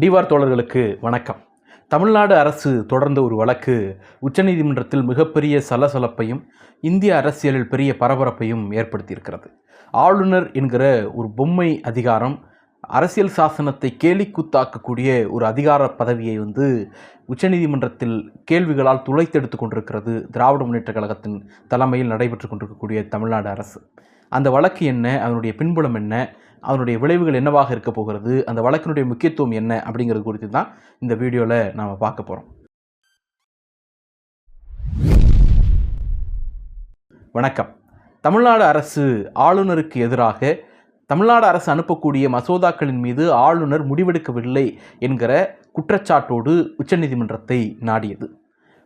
டிவார் தோழர்களுக்கு வணக்கம். தமிழ்நாடு அரசு தொடர்ந்த ஒரு வழக்கு உச்சநீதிமன்றத்தில் மிகப்பெரிய சலசலப்பையும் இந்திய அரசியலில் பெரிய பரபரப்பையும் ஏற்படுத்தியிருக்கிறது. ஆளுநர் என்கிற ஒரு பொம்மை அதிகாரம் அரசியல் சாசனத்தை கேலிக்கூத்தாக்கக்கூடிய ஒரு அதிகார பதவியை உச்சநீதிமன்றத்தில் கேள்விகளால் துளைத்தெடுத்து கொண்டிருக்கிறது திராவிட முன்னேற்ற கழகத்தின் தலைமையில் நடைபெற்று கொண்டிருக்கக்கூடிய தமிழ்நாடு அரசு. அந்த வழக்கு என்ன, அதனுடைய பின்புலம் என்ன, அதனுடைய விளைவுகள் என்னவாக இருக்க போகிறது, அந்த வழக்கினுடைய முக்கியத்துவம் என்ன அப்படிங்கிறது குறித்து தான் இந்த வீடியோவில் நாம் பார்க்க போகிறோம். வணக்கம். தமிழ்நாடு அரசு ஆளுநருக்கு எதிராக தமிழ்நாடு அரசு அனுப்பக்கூடிய மசோதாக்களின் மீது ஆளுநர் முடிவெடுக்கவில்லை என்கிற குற்றச்சாட்டோடு உச்சநீதிமன்றத்தை நாடியது.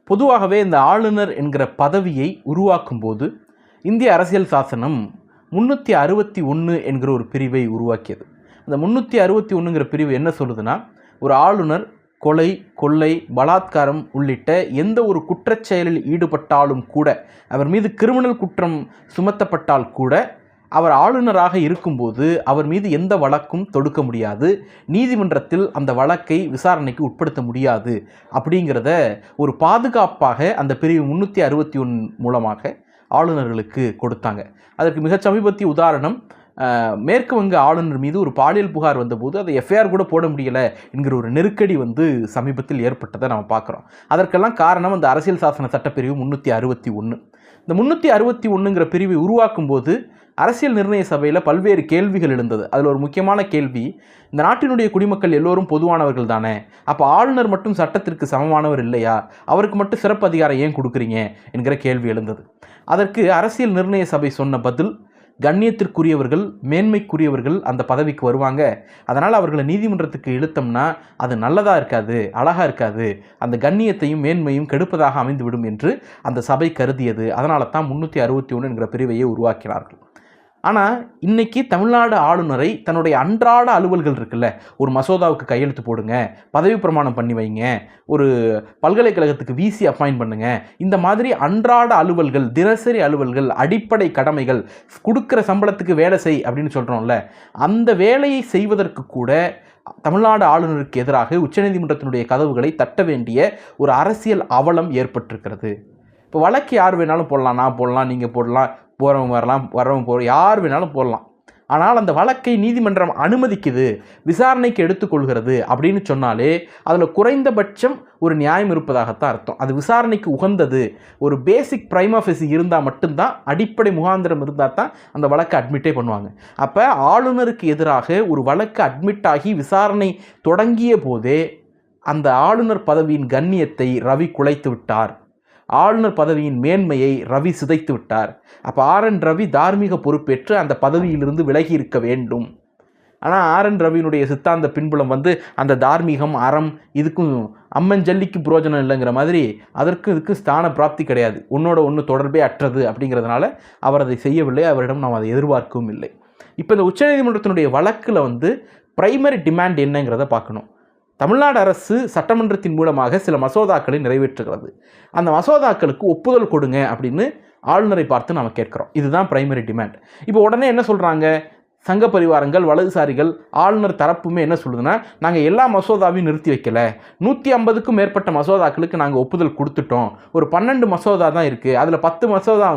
பொதுவாகவே இந்த ஆளுநர் என்கிற பதவியை உருவாக்கும் போது இந்திய அரசியல் சாசனம் 361 என்கிற ஒரு பிரிவை உருவாக்கியது. அந்த 361ங்கிற பிரிவு என்ன சொல்லுதுன்னா, ஒரு ஆளுநர் கொலை, கொள்ளை, பலாத்காரம் உள்ளிட்ட எந்த ஒரு குற்றச்செயலில் ஈடுபட்டாலும் கூட, அவர் மீது கிரிமினல் குற்றம் சுமத்தப்பட்டால் கூட, அவர் ஆளுநராக இருக்கும்போது அவர் மீது எந்த வழக்கும் தொடுக்க முடியாது, நீதிமன்றத்தில் அந்த வழக்கை விசாரணைக்கு உட்படுத்த முடியாது அப்படிங்கிறத ஒரு பாதுகாப்பாக அந்த பிரிவு 361 மூலமாக ஆளுநர்களுக்கு கொடுத்தாங்க. அதற்கு மிக சமீபத்திய உதாரணம், மேற்கு வங்க ஆளுநர் மீது ஒரு பாலியல் புகார் வந்தபோது அதை எஃப்ஐஆர் கூட போட முடியலை என்கிற ஒரு நெருக்கடி சமீபத்தில் ஏற்பட்டதை நம்ம பார்க்குறோம். அதற்கெல்லாம் காரணம் அந்த அரசியல் சாசன சட்டப்பிரிவு 361. இந்த 361ங்கிற பிரிவை உருவாக்கும் போது அரசியல் நிர்ணய சபையில் பல்வேறு கேள்விகள் எழுந்தது. அதில் ஒரு முக்கியமான கேள்வி, இந்த நாட்டினுடைய குடிமக்கள் எல்லோரும் பொதுவானவர்கள் தானே, அப்போ ஆளுநர் மட்டும் சட்டத்திற்கு சமமானவர் இல்லையா, அவருக்கு மட்டும் சிறப்பு அதிகாரம் ஏன் கொடுக்குறீங்க என்கிற கேள்வி எழுந்தது. அதற்கு அரசியல் நிர்ணய சபை சொன்ன பதில், கண்ணியத்திற்குரியவர்கள், மேன்மைக்குரியவர்கள் அந்த பதவிக்கு வருவாங்க, அதனால் அவர்களை நீதிமன்றத்துக்கு இழுத்தோம்னா அது நல்லதாக இருக்காது, அழகாக இருக்காது, அந்த கண்ணியத்தையும் மேன்மையும் கெடுப்பதாக அமைந்துவிடும் என்று அந்த சபை கருதியது. அதனால தான் 361 என்கிற பிரிவையை உருவாக்கினார்கள். ஆனால் இன்றைக்கி தமிழ்நாடு ஆளுநரை தன்னுடைய அன்றாட அலுவல்கள் இருக்குல்ல, ஒரு மசோதாவுக்கு கையெழுத்து போடுங்க, பதவி பிரமாணம் பண்ணி வைங்க, ஒரு பல்கலைக்கழகத்துக்கு விசி அப்பாயிண்ட் பண்ணுங்க, இந்த மாதிரி அன்றாட அலுவல்கள், தினசரி அலுவல்கள், அடிப்படை கடமைகள், கொடுக்குற சம்பளத்துக்கு வேலை செய் அப்படின்னு சொல்கிறோம்ல, அந்த வேலையை செய்வதற்கு கூட தமிழ்நாடு ஆளுநருக்கு எதிராக உச்சநீதிமன்றத்தினுடைய கதவுகளை தட்ட வேண்டிய ஒரு அரசியல் அவலம் ஏற்பட்டிருக்கிறது. இப்போ வழக்கு யார் வேணாலும் போடலாம், நான் போடலாம், நீங்கள் போடலாம், போகிறவங்க வரலாம், வரவங்க போகிற யார் வேணாலும் போடலாம். ஆனால் அந்த வழக்கை நீதிமன்றம் அனுமதிக்குது, விசாரணைக்கு எடுத்துக்கொள்கிறது அப்படின்னு சொன்னாலே அதில் குறைந்தபட்சம் ஒரு நியாயம் இருப்பதாகத்தான் அர்த்தம். அது விசாரணைக்கு உகந்தது, ஒரு பேசிக் பிரைமா ஃபேசி இருந்தால் மட்டும்தான், அடிப்படை முகாந்திரம் இருந்தால் தான் அந்த வழக்கை அட்மிட்டே பண்ணுவாங்க. அப்போ ஆளுநருக்கு எதிராக ஒரு வழக்கு அட்மிட் ஆகி விசாரணை தொடங்கிய போதே அந்த ஆளுநர் பதவியின் கண்ணியத்தை ரவி குலைத்து விட்டார், ஆளுநர் பதவியின் மேன்மையை ரவி சிதைத்து விட்டார். அப்போ RN ரவி தார்மீக பொறுப்பேற்று அந்த பதவியிலிருந்து விலகி இருக்க வேண்டும். ஆனால் RN ரவியினுடைய சித்தாந்த பின்புலம் அந்த தார்மீகம், அறம், இதுக்கும் அம்மன் ஜல்லிக்கு புரோஜனம் இல்லைங்கிற மாதிரி அதற்கு இதுக்கு ஸ்தான பிராப்தி கிடையாது, ஒன்னோட ஒன்று தொடர்பே அற்றது அப்படிங்கிறதுனால அவர் அதை செய்யவில்லை, அவரிடம் நாம் அதை எதிர்பார்க்கவும் இல்லை. இப்போ இந்த உச்சநீதிமன்றத்தினுடைய வழக்கில் பிரைமரி டிமாண்ட் என்னங்கிறத பார்க்கணும். தமிழ்நாடு அரசு சட்டமன்றத்தின் மூலமாக சில மசோதாக்களை நிறைவேற்றுகிறது. அந்த மசோதாக்களுக்கு ஒப்புதல் கொடுங்க அப்படின்னு ஆளுநரை பார்த்து நாம் கேட்குறோம். இதுதான் பிரைமரி டிமாண்ட். இப்போ உடனே என்ன சொல்கிறாங்க, சங்க பரிவாரங்கள், வலதுசாரிகள், ஆளுநர் தரப்புமே என்ன சொல்லுதுன்னா, நாங்கள் எல்லா மசோதாவையும் நிறுத்தி வைக்கலை, 150க்கும் மேற்பட்ட மசோதாக்களுக்கு நாங்கள் ஒப்புதல் கொடுத்துட்டோம், ஒரு 12 மசோதா தான் இருக்குது, அதில் 10 மசோதா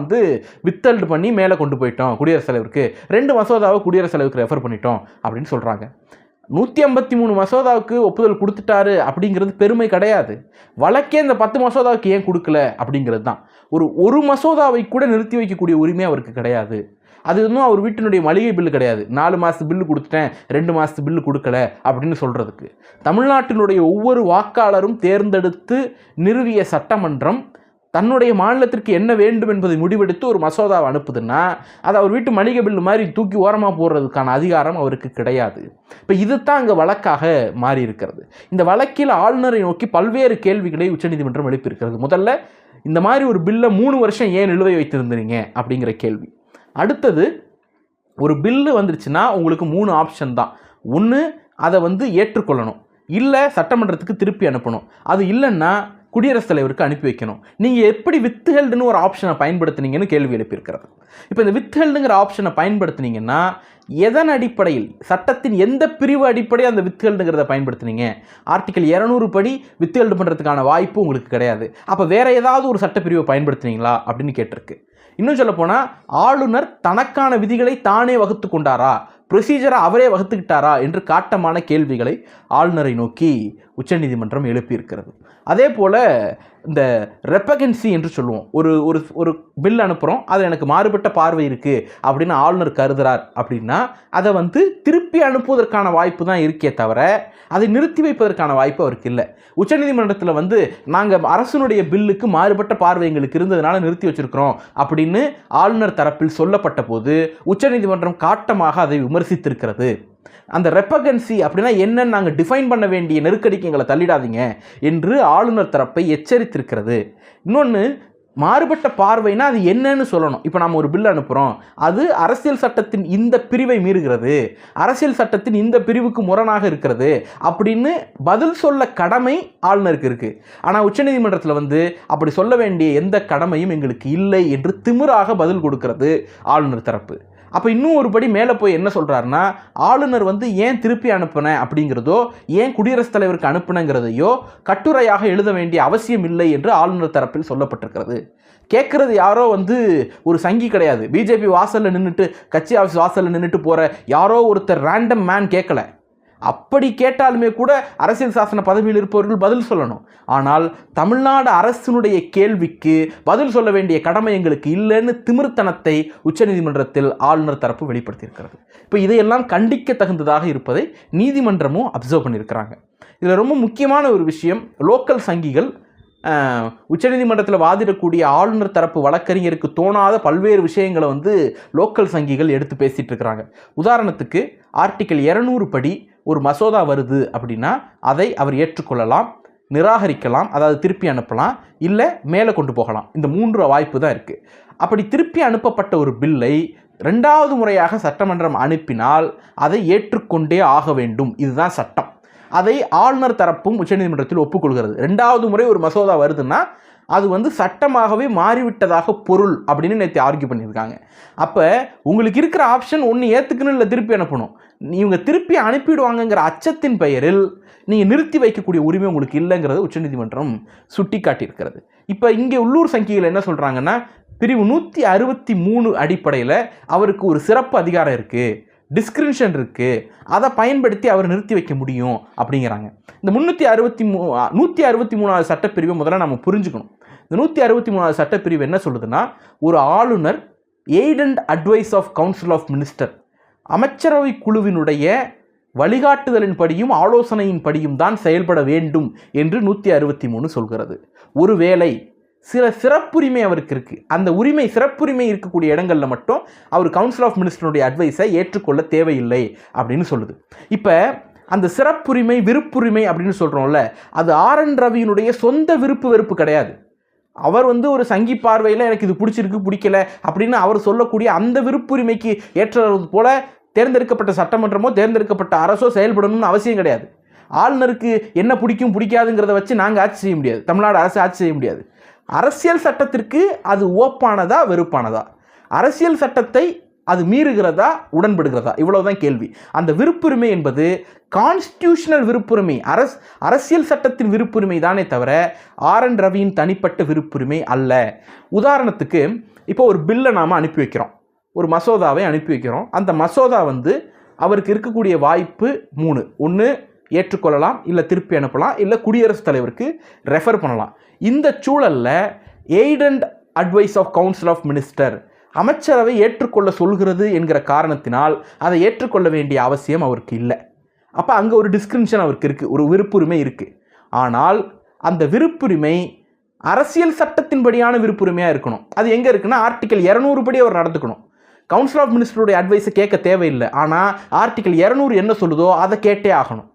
வித்தல்டு பண்ணி மேலே கொண்டு போயிட்டோம் குடியரசுத் தலைவருக்கு, 2 மசோதாவை குடியரசுத் தலைவருக்கு ரெஃபர் பண்ணிட்டோம் அப்படின்னு சொல்கிறாங்க. 153 மசோதாவுக்கு ஒப்புதல் கொடுத்துட்டாரு அப்படிங்கிறது பெருமை கிடையாது. வழக்கே இந்த 10 மசோதாவுக்கு ஏன் கொடுக்கல அப்படிங்கிறது தான். ஒரு மசோதாவை கூட நிறுத்தி வைக்கக்கூடிய உரிமை அவருக்கு கிடையாது. அது இன்னும் அவர் வீட்டினுடைய மளிகை பில்லு கிடையாது, 4 மாதத்து பில்லு கொடுத்துட்டேன், 2 மாதத்து பில்லு கொடுக்கல அப்படின்னு சொல்கிறதுக்கு. தமிழ்நாட்டினுடைய ஒவ்வொரு வாக்காளரும் தேர்ந்தெடுத்து நிறுவிய சட்டமன்றம் தன்னுடைய மாநிலத்திற்கு என்ன வேண்டும் என்பதை முடிவெடுத்து ஒரு மசோதாவை அனுப்புதுன்னா அது அவர் வீட்டு மளிகை பில்லு மாதிரி தூக்கி ஓரமாக போடுறதுக்கான அதிகாரம் அவருக்கு கிடையாது. இப்போ இதுதான் அங்கே வழக்காக மாறி இருக்கிறது. இந்த வழக்கில் ஆளுநரை நோக்கி பல்வேறு கேள்விகளை உச்சநீதிமன்றம் எழுப்பியிருக்கிறது. முதல்ல, இந்த மாதிரி ஒரு பில்லை 3 வருஷம் ஏன் நிலுவை வைத்திருந்தீங்க அப்படிங்கிற கேள்வி. அடுத்தது, ஒரு பில்லு வந்துருச்சுன்னா உங்களுக்கு 3 ஆப்ஷன் தான். ஒன்று, அதை ஏற்றுக்கொள்ளணும், இல்லை சட்டமன்றத்துக்கு திருப்பி அனுப்பணும், அது இல்லைன்னா குடியரசுத் தலைவருக்கு அனுப்பி வைக்கணும். நீங்கள் எப்படி வித்ஹெல்டுன்னு ஒரு ஆப்ஷனை பயன்படுத்துனீங்கன்னு கேள்வி எழுப்பியிருக்கிறது. இப்போ இந்த வித்ஹெல்டுங்கிற ஆப்ஷனை பயன்படுத்துனீங்கன்னா எதன் அடிப்படையில், சட்டத்தின் எந்த பிரிவு அடிப்படையில் அந்த வித்ஹெல்டுங்கிறத பயன்படுத்துனீங்க? ஆர்டிகல் 200 படி வித்ஹெல்டு பண்ணுறதுக்கான வாய்ப்பு உங்களுக்கு கிடையாது. அப்போ வேற ஏதாவது ஒரு சட்டப்பிரிவை பயன்படுத்துனீங்களா அப்படின்னு கேட்டிருக்கு. இன்னும் சொல்ல போனால், ஆளுநர் தனக்கான விதிகளை தானே வகுத்து கொண்டாரா, ப்ரொசீஜரை அவரே வகுத்துக்கிட்டாரா என்று காட்டமான கேள்விகளை ஆளுநரை நோக்கி உச்சநீதிமன்றம் எழுப்பியிருக்கிறது. அதே போல் இந்த ரெப்பகன்சி என்று சொல்லுவோம். ஒரு ஒரு ஒரு பில் அனுப்புகிறோம், அது எனக்கு மாறுபட்ட பார்வை இருக்குது அப்படின்னு ஆளுநர் கருதுகிறார் அப்படின்னா அதை திருப்பி அனுப்புவதற்கான வாய்ப்பு தான் இருக்கே தவிர அதை நிறுத்தி வைப்பதற்கான வாய்ப்பு அவருக்கு இல்லை. உச்சநீதிமன்றத்தில் நாங்கள் அரசனுடைய பில்லுக்கு மாறுபட்ட பார்வை எங்களுக்கு இருந்ததுனால நிறுத்தி வச்சிருக்கிறோம் அப்படின்னு ஆளுநர் தரப்பில் சொல்லப்பட்ட போது உச்சநீதிமன்றம் காட்டமாக அதை விமர்சித்திருக்கிறது. அந்த ரெப்பகன்சி அப்படின்னா என்னன்னு நாங்கள் டிஃபைன் பண்ண வேண்டிய நெருக்கடிக்கு எங்களை தள்ளிடாதீங்க என்று ஆளுநர் தரப்பை எச்சரித்திருக்கிறது. இன்னொன்று, மாறுபட்ட பார்வைனா அது என்னன்னு சொல்லணும். இப்போ நம்ம ஒரு பில் அனுப்புகிறோம், அது அரசியல் சட்டத்தின் இந்த பிரிவை மீறுகிறது, அரசியல் சட்டத்தின் இந்த பிரிவுக்கு முரணாக இருக்கிறது அப்படின்னு பதில் சொல்ல கடமை ஆளுநருக்கு இருக்குது. ஆனால் உச்சநீதிமன்றத்தில் அப்படி சொல்ல வேண்டிய எந்த கடமையும் எங்களுக்கு இல்லை என்று திமிராக பதில் கொடுக்கிறது ஆளுநர் தரப்பு. அப்போ இன்னும் ஒரு படி மேலே போய் என்ன சொல்கிறாருன்னா, ஆளுநர் ஏன் திருப்பி அனுப்புனேன் அப்படிங்கிறதோ, ஏன் குடியரசுத் தலைவருக்கு அனுப்புனங்கிறதையோ கட்டுரையாக எழுத வேண்டிய அவசியம் இல்லை என்று ஆளுநர் தரப்பில் சொல்லப்பட்டிருக்கிறது. கேட்குறது யாரோ ஒரு சங்கி கிடையாது, பிஜேபி வாசலில் நின்றுட்டு, கட்சி ஆஃபீஸ் வாசலில் நின்றுட்டு போகிற யாரோ ஒருத்தர் ரேண்டம் மேன் கேட்கல. அப்படி கேட்டாலுமே கூட அரசியல் சாசன பதவியில் இருப்பவர்கள் பதில் சொல்லணும். ஆனால் தமிழ்நாடு அரசினுடைய கேள்விக்கு பதில் சொல்ல வேண்டிய கடமை எங்களுக்கு இல்லைன்னு திமிர்த்தனத்தை உச்சநீதிமன்றத்தில் ஆளுநர் தரப்பு வெளிப்படுத்தியிருக்கிறது. இப்போ இதையெல்லாம் கண்டிக்க தகுந்ததாக இருப்பதை நீதிமன்றமும் அப்சர்வ் பண்ணியிருக்கிறாங்க. இதில் ரொம்ப முக்கியமான ஒரு விஷயம், லோக்கல் சங்கிகள் உச்சநீதிமன்றத்தில் வாதிடக்கூடிய ஆளுநர் தரப்பு வழக்கறிஞருக்கு தோணாத பல்வேறு விஷயங்களை லோக்கல் சங்கிகள் எடுத்து பேசிகிட்டு இருக்கிறாங்க. உதாரணத்துக்கு, ஆர்டிகல் 200 படி ஒரு மசோதா வருது அப்படின்னா அதை அவர் ஏற்றுக்கொள்ளலாம், நிராகரிக்கலாம், அதாவது திருப்பி அனுப்பலாம், இல்லை மேலே கொண்டு போகலாம். இந்த 3 வாய்ப்பு தான் இருக்குது. அப்படி திருப்பி அனுப்பப்பட்ட ஒரு பில்லை 2வது முறையாக சட்டமன்றம் அனுப்பினால் அதை ஏற்றுக்கொண்டே ஆக வேண்டும். இதுதான் சட்டம். அதை ஆளுநர் தரப்பும் உச்சநீதிமன்றத்தில் ஒப்புக்கொள்கிறது. 2வது முறை ஒரு மசோதா வருதுன்னா அது சட்டமாகவே மாறிவிட்டதாக பொருள் அப்படின்னு நேற்று ஆர்கியூ பண்ணியிருக்காங்க. அப்போ உங்களுக்கு இருக்கிற ஆப்ஷன் ஒன்று ஏற்றுக்கணும், இல்லை திருப்பி அனுப்பணும். இவங்க திருப்பி அனுப்பிடுவாங்கங்கிற அச்சத்தின் பெயரில் நீங்கள் நிறுத்தி வைக்கக்கூடிய உரிமை உங்களுக்கு இல்லைங்கிறத உச்சநீதிமன்றம் சுட்டி காட்டியிருக்கிறது. இப்போ இங்கே உள்ளூர் சங்கிகள் என்ன சொல்கிறாங்கன்னா, பிரிவு 163 அடிப்படையில் அவருக்கு ஒரு சிறப்பு அதிகாரம் இருக்குது, டிஸ்கிரிப்ஷன் இருக்குது, அதை பயன்படுத்தி அவர் நிறுத்தி வைக்க முடியும் அப்படிங்கிறாங்க. இந்த 163வது சட்டப்பிரிவை முதல்ல நம்ம புரிஞ்சுக்கணும். இந்த 163வது சட்டப்பிரிவு என்ன சொல்லுதுன்னா, ஒரு ஆளுநர் aid and advice of council of minister, அமைச்சரவை குழுவினுடைய வழிகாட்டுதலின் படியும் ஆலோசனையின் படியும் தான் செயல்பட வேண்டும் என்று 163 சொல்கிறது. ஒருவேளை சில சிறப்புரிமை அவருக்கு இருக்குது, அந்த உரிமை சிறப்புரிமை இருக்கக்கூடிய இடங்களில் மட்டும் அவர் கவுன்சில் ஆஃப் மினிஸ்டருடைய அட்வைஸை ஏற்றுக்கொள்ள தேவையில்லை அப்படின்னு சொல்லுது. இப்போ அந்த சிறப்புரிமை விருப்புரிமை அப்படின்னு சொல்கிறோம்ல, அது RN ரவியினுடைய சொந்த விருப்பு வெறுப்பு கிடையாது. அவர் ஒரு சங்கி பார்வையில் எனக்கு இது பிடிச்சிருக்கு பிடிக்கல அப்படின்னு அவர் சொல்லக்கூடிய அந்த விருப்புரிமைக்கு ஏற்றது போல தேர்ந்தெடுக்கப்பட்ட சட்டமன்றமோ தேர்ந்தெடுக்கப்பட்ட அரசோ செயல்படணும்னு அவசியம் கிடையாது. ஆளுநருக்கு என்ன பிடிக்கும் பிடிக்காதுங்கிறத வச்சு நாங்கள் ஆட்சி செய்ய முடியாது, தமிழ்நாடு அரசு ஆட்சி செய்ய முடியாது. அரசியல் சட்டத்திற்கு அது ஓப்பானதா வெறுப்பானதா, அரசியல் சட்டத்தை அது மீறுகிறதா உடன்படுகிறதா, இவ்வளவுதான் கேள்வி. அந்த விருப்புரிமை என்பது கான்ஸ்டிடியூஷனல் விருப்புரிமை, அரசியல் சட்டத்தின் விருப்புரிமை தானே தவிர RN ரவியின் தனிப்பட்ட விருப்புரிமை அல்ல. உதாரணத்துக்கு, இப்போ ஒரு பில்லை நாம் அனுப்பி வைக்கிறோம், ஒரு மசோதாவை அனுப்பி வைக்கிறோம். அந்த மசோதா அவருக்கு இருக்கக்கூடிய வாய்ப்பு 3. ஒன்று ஏற்றுக்கொள்ளலாம், இல்லை திருப்பி அனுப்பலாம், இல்லை குடியரசுத் தலைவருக்கு ரெஃபர் பண்ணலாம். இந்த சூழலில் aid and advice of council of minister, அமைச்சரவை ஏற்றுக்கொள்ள சொல்கிறது என்கிற காரணத்தினால் அதை ஏற்றுக்கொள்ள வேண்டிய அவசியம் அவருக்கு இல்லை. அப்போ அங்கே ஒரு டிஸ்கிரிப்ஷன் அவருக்கு இருக்குது, ஒரு விருப்புரிமை இருக்குது. ஆனால் அந்த விருப்புரிமை அரசியல் சட்டத்தின்படியான விருப்புரிமையாக இருக்கணும். அது எங்கே இருக்குன்னா, ஆர்டிகல் 200 படி அவர் நடந்துக்கணும். கவுன்சில் ஆஃப் மினிஸ்டருடைய அட்வைஸை கேட்க தேவையில்லை. ஆனால் ஆர்டிகல் 200 என்ன சொல்லுதோ அதை கேட்டே ஆகணும்.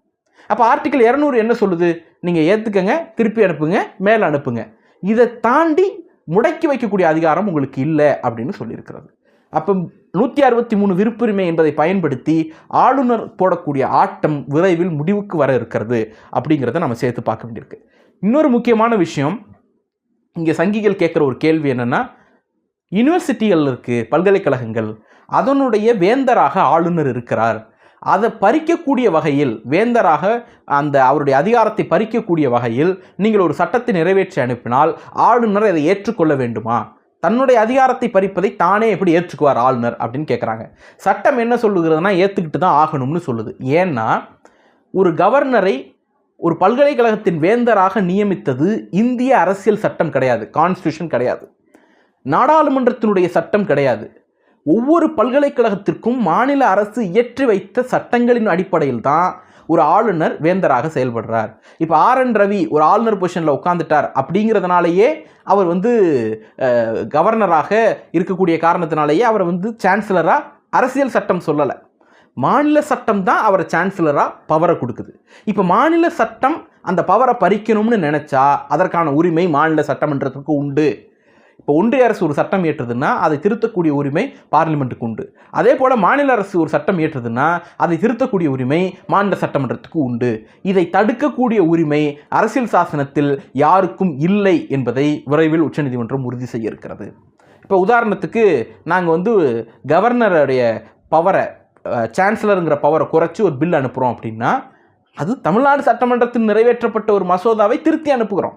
அப்போ ஆர்டிகல் 200 என்ன சொல்லுது? நீங்கள் ஏற்றுக்கங்க, திருப்பி அனுப்புங்க, மேலே அனுப்புங்க. இதை தாண்டி முடக்கி வைக்கக்கூடிய அதிகாரம் உங்களுக்கு இல்லை அப்படின்னு சொல்லியிருக்கிறது. அப்போ 163 விருப்புரிமை என்பதை பயன்படுத்தி ஆளுநர் போடக்கூடிய ஆட்டம் விரைவில் முடிவுக்கு வர இருக்கிறது அப்படிங்கிறத நம்ம சேர்த்து பார்க்க வேண்டியிருக்கு. இன்னொரு முக்கியமான விஷயம், இங்கே சங்கிகள் கேட்குற ஒரு கேள்வி என்னென்னா, யூனிவர்சிட்டிகள் இருக்குது, பல்கலைக்கழகங்கள், அதனுடைய வேந்தராக ஆளுநர் இருக்கிறார், அதை பறிக்கக்கூடிய வகையில், வேந்தராக அவருடைய அதிகாரத்தை பறிக்கக்கூடிய வகையில் நீங்கள் ஒரு சட்டத்தை நிறைவேற்றி அனுப்பினால் ஆளுநர் அதை ஏற்றுக்கொள்ள வேண்டுமா? தன்னுடைய அதிகாரத்தை பறிப்பதை தானே எப்படி ஏற்றுக்குவார் ஆளுநர் அப்படின்னு கேட்குறாங்க. சட்டம் என்ன சொல்லுகிறதுனா ஏற்றுக்கிட்டு தான் ஆகணும்னு சொல்லுது. ஏன்னா ஒரு கவர்னரை ஒரு பல்கலைக்கழகத்தின் வேந்தராக நியமித்தது இந்திய அரசியல் சட்டம் கிடையாது, கான்ஸ்டியூஷன் கிடையாது, நாடாளுமன்றத்தினுடைய சட்டம் கிடையாது. ஒவ்வொரு பல்கலைக்கழகத்திற்கும் மாநில அரசு இயற்றி வைத்த சட்டங்களின் அடிப்படையில் தான் ஒரு ஆளுநர் வேந்தராக செயல்படுறார். இப்போ RN ரவி ஒரு ஆளுநர் பொசிஷனில் உட்காந்துட்டார் அப்படிங்கிறதுனாலேயே அவர் கவர்னராக இருக்கக்கூடிய காரணத்தினாலேயே அவர் சான்சலராக அரசியல் சட்டம் சொல்லலை, மாநில சட்டம் தான் அவர் சான்சலராக பவரை கொடுக்குது. இப்போ மாநில சட்டம் அந்த பவரை பறிக்கணும்னு நினச்சா அதற்கான உரிமை மாநில சட்டமன்றத்துக்கு உண்டு. இப்போ ஒன்றிய அரசு ஒரு சட்டம் ஏற்றுதுன்னா அதை திருத்தக்கூடிய உரிமை பார்லிமெண்ட்டுக்கு உண்டு. அதே போல் மாநில அரசு ஒரு சட்டம் ஏற்றுதுன்னா அதை திருத்தக்கூடிய உரிமை மாநில சட்டமன்றத்துக்கு உண்டு. இதை தடுக்கக்கூடிய உரிமை அரசியல் சாசனத்தில் யாருக்கும் இல்லை என்பதை விரைவில் உச்சநீதிமன்றம் உறுதி செய்ய இருக்கிறது. இப்போ உதாரணத்துக்கு நாங்கள் கவர்னருடைய பவரை, சான்சலருங்கிற பவரை குறைச்சி ஒரு பில் அனுப்புகிறோம் அப்படின்னா அது தமிழ்நாடு சட்டமன்றத்தில் நிறைவேற்றப்பட்ட ஒரு மசோதாவை திருத்தி அனுப்புகிறோம்.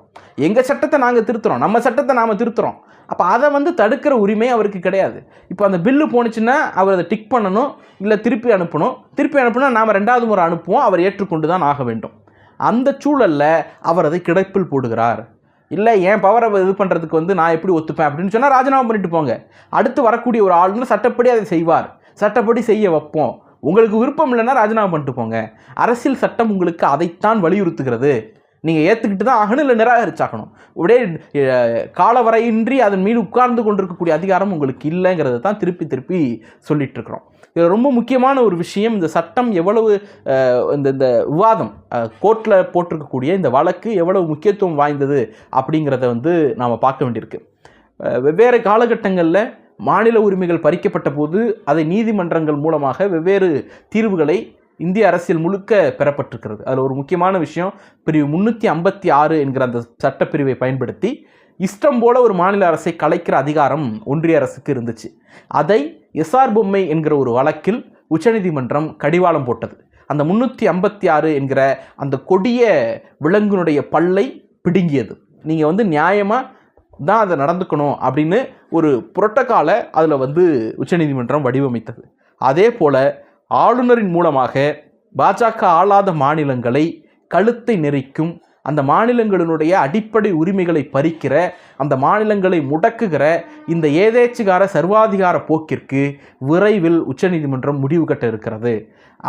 எங்கள் சட்டத்தை நாங்கள் திருத்துகிறோம், நம்ம சட்டத்தை நாம் திருத்துகிறோம். அப்போ அதை தடுக்கிற உரிமை அவருக்கு கிடையாது. இப்போ அந்த பில்லு போணுச்சுன்னா அவர் அதை டிக் பண்ணணும், இல்லை திருப்பி அனுப்பணும். திருப்பி அனுப்புனா நாம் 2வது முறை அனுப்புவோம், அவர் ஏற்றுக்கொண்டு தான் ஆக வேண்டும். அந்த சூழலில் அவர் அதை கிடப்பில் போடுகிறார். இல்லை என் பவரை இது பண்ணுறதுக்கு நான் எப்படி ஒத்துப்பேன் அப்படின்னு சொன்னால் ராஜினாமா பண்ணிட்டு போங்க. அடுத்து வரக்கூடிய ஒரு ஆளுநர் சட்டப்படி அதை செய்வார், சட்டப்படி செய்ய வைப்போம். உங்களுக்கு விருப்பம் இல்லைன்னா ராஜினாமா பண்ணிட்டு போங்க. அரசியல் சட்டம் உங்களுக்கு அதைத்தான் வலியுறுத்துகிறது. நீங்கள் ஏற்றுக்கிட்டு தான் ஆகணும், இல்லை நிராகரிச்சாகணும். அப்படியே காலவரையின்றி அதன் மீது உட்கார்ந்து கொண்டிருக்கக்கூடிய அதிகாரம் உங்களுக்கு இல்லைங்கிறத தான் திருப்பி திருப்பி சொல்லிட்டு இருக்கிறோம். இது ரொம்ப முக்கியமான ஒரு விஷயம். இந்த சட்டம் எவ்வளவு இந்த விவாதம் கோர்ட்டில் போட்டிருக்கக்கூடிய இந்த வழக்கு எவ்வளவு முக்கியத்துவம் வாய்ந்தது அப்படிங்கிறத நாம் பார்க்க வேண்டியிருக்கு. வெவ்வேறு காலகட்டங்களில் மாநில உரிமைகள் பறிக்கப்பட்ட போது அதை நீதிமன்றங்கள் மூலமாக வெவ்வேறு தீர்வுகளை இந்திய அரசியல் முழுக்க பெறப்பட்டிருக்கிறது. அதில் ஒரு முக்கியமான விஷயம், பிரிவு 356 என்கிற அந்த சட்டப்பிரிவை பயன்படுத்தி இஷ்டம் போல ஒரு மாநில அரசை கலைக்கிற அதிகாரம் ஒன்றிய அரசுக்கு இருந்துச்சு. அதை SR பொம்மை என்கிற ஒரு வழக்கில் உச்சநீதிமன்றம் கடிவாளம் போட்டது. அந்த 356 என்கிற அந்த கொடிய விலங்கினுடைய பல்லை பிடுங்கியது. நீங்கள் நியாயமாக தான் அதை நடந்துக்கணும் அப்படின்னு ஒரு புரோட்டோகாலை அதில் உச்சநீதிமன்றம் வடிவமைத்தது. அதே போல் ஆளுநரின் மூலமாக பாஜக ஆளாத மாநிலங்களை கழுத்தை நெரிக்கும், அந்த மாநிலங்களினுடைய அடிப்படை உரிமைகளை பறிக்கிற, அந்த மாநிலங்களை முடக்குகிற இந்த ஏதேச்சுகார சர்வாதிகார போக்கிற்கு விரைவில் உச்சநீதிமன்றம் முடிவு கட்ட இருக்கிறது.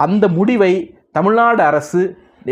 அந்த முடிவை தமிழ்நாடு அரசு,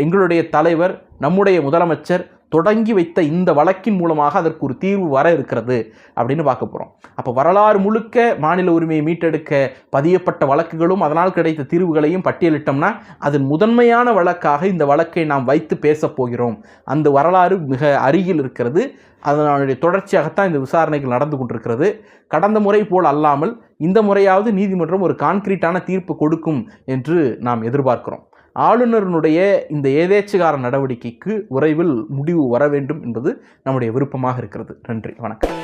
எங்களுடைய தலைவர், நம்முடைய முதலமைச்சர் தொடங்கி வைத்த இந்த வழக்கின் மூலமாக அதற்கு ஒரு தீர்வு வர இருக்கிறது அப்படின்னு பார்க்க போகிறோம். அப்போ வரலாறு முழுக்க மாநில உரிமையை மீட்டெடுக்க பதியப்பட்ட வழக்குகளும் அதனால் கிடைத்த தீர்வுகளையும் பட்டியலிட்டோம்னா அதன் முதன்மையான வழக்காக இந்த வழக்கை நாம் வைத்து பேசப் போகிறோம். அந்த வரலாறு மிக அருகில் இருக்கிறது. அதனுடைய தொடர்ச்சியாகத்தான் இந்த விசாரணைகள் நடந்து கொண்டிருக்கிறது. கடந்த முறை போல் அல்லாமல் இந்த முறையாவது நீதிமன்றம் ஒரு கான்கிரீட்டான தீர்ப்பு கொடுக்கும் என்று நாம் எதிர்பார்க்கிறோம். ஆளுநருடைய இந்த ஏதேச்சுகார நடவடிக்கைக்கு விரைவில் முடிவு வர வேண்டும் என்பது நம்முடைய விருப்பமாக இருக்கிறது. நன்றி, வணக்கம்.